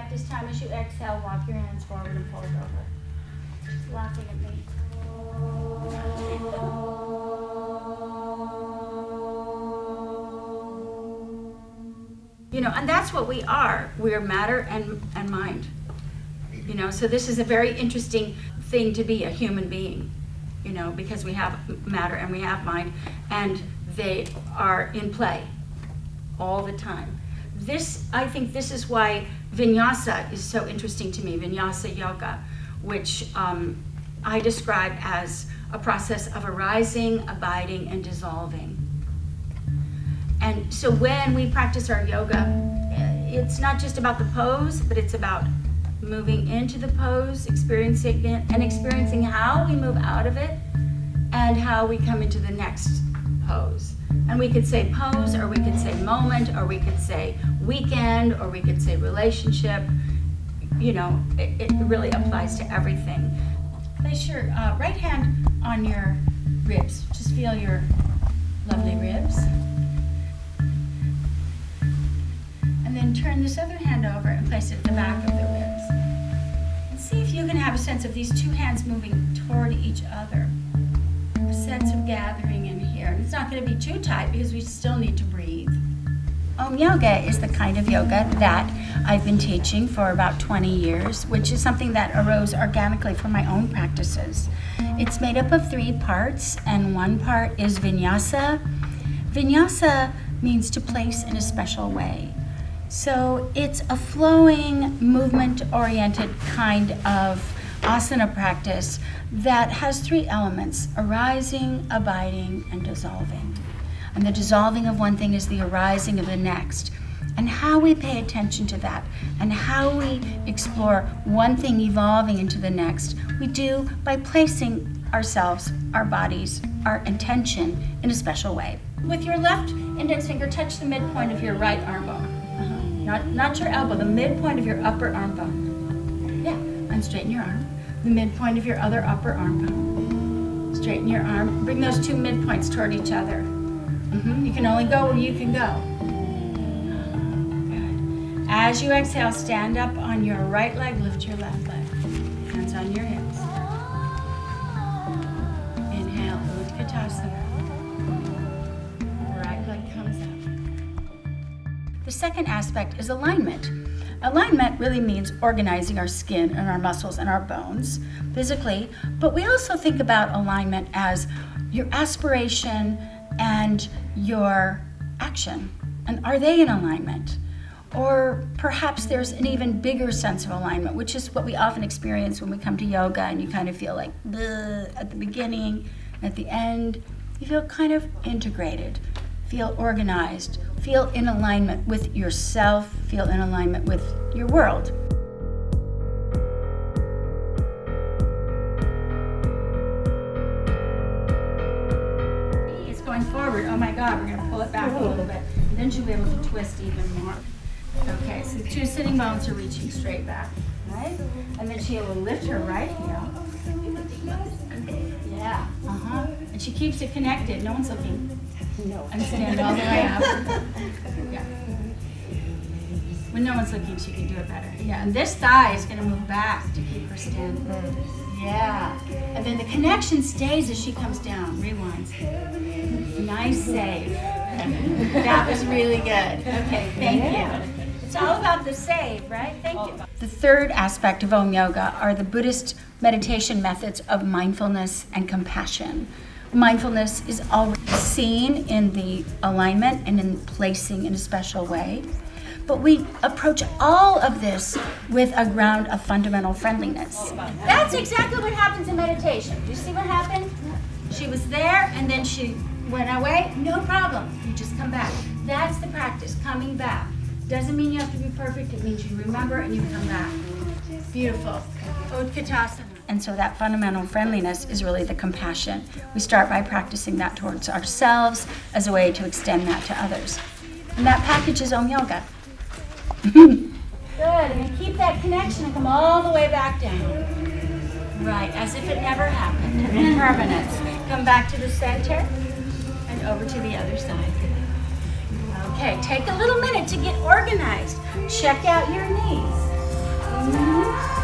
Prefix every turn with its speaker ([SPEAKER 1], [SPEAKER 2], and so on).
[SPEAKER 1] back this time. As you exhale, walk your hands forward and fold over. Just laughing at me. You know, and that's what we are. We're matter and mind. You know, so this is a very interesting thing to be a human being, you know, because we have matter and we have mind, and they are in play all the time. I think this is why vinyasa is so interesting to me, vinyasa yoga, which I describe as a process of arising, abiding, and dissolving. And so when we practice our yoga, it's not just about the pose, but it's about moving into the pose, experiencing it, and experiencing how we move out of it and how we come into the next pose. And we could say pose, or we could say moment, or we could say weekend, or we could say relationship. You know, it really applies to everything. Place your right hand on your ribs. Just feel your lovely ribs. And then turn this other hand over and place it at the back of the ribs. And see if you can have a sense of these two hands moving toward each other. A sense of gathering in here. And it's not going to be too tight because we still need to breathe. Om Yoga is the kind of yoga that I've been teaching for about 20 years, which is something that arose organically from my own practices. It's made up of 3 parts, and one part is vinyasa. Vinyasa means to place in a special way. So it's a flowing, movement-oriented kind of asana practice that has 3 elements: arising, abiding, and dissolving. And the dissolving of one thing is the arising of the next. And how we pay attention to that and how we explore one thing evolving into the next, we do by placing ourselves, our bodies, our intention in a special way. With your left index finger, touch the midpoint of your right arm bone. Not your elbow, the midpoint of your upper arm bone. Yeah, and straighten your arm. The midpoint of your other upper arm bone. Straighten your arm. Bring those 2 midpoints toward each other. You can only go where you can go. Good. As you exhale, stand up on your right leg, lift your left leg. Hands on your hips. Inhale, Utkatasana. Right leg comes up. The second aspect is alignment. Alignment really means organizing our skin and our muscles and our bones physically, but we also think about alignment as your aspiration and your action. And are they in alignment? Or perhaps there's an even bigger sense of alignment, which is what we often experience when we come to yoga and you kind of feel like at the beginning, and at the end, you feel kind of integrated, feel organized, feel in alignment with yourself, feel in alignment with your world. Going forward, oh my God, we're going to pull it back a little bit. And then she'll be able to twist even more. Okay, so the 2 sitting bones are reaching straight back, right? And then she will lift her right heel. Yeah, And she keeps it connected. No one's looking. No. And stand all the way up. Yeah. When no one's looking, she can do it better. Yeah, and this thigh is going to move back to keep her standing. Yeah. And then the connection stays as she comes down. Rewinds. Nice save. That was really good. Okay, thank you. It's all about the save, right? Thank you. The third aspect of Om Yoga are the Buddhist meditation methods of mindfulness and compassion. Mindfulness is already seen in the alignment and in placing in a special way. But we approach all of this with a ground of fundamental friendliness. That's exactly what happens in meditation. Do you see what happened? She was there and then she went away. No problem. You just come back. That's the practice, coming back. Doesn't mean you have to be perfect. It means you remember and you come back. Beautiful. Utkatasana. And so that fundamental friendliness is really the compassion. We start by practicing that towards ourselves as a way to extend that to others. And that package is Om Yoga. Good. And then keep that connection and come all the way back down. Right, as if it never happened. Impermanence. Come back to the center and over to the other side. Okay, take a little minute to get organized. Check out your knees. Mm-hmm.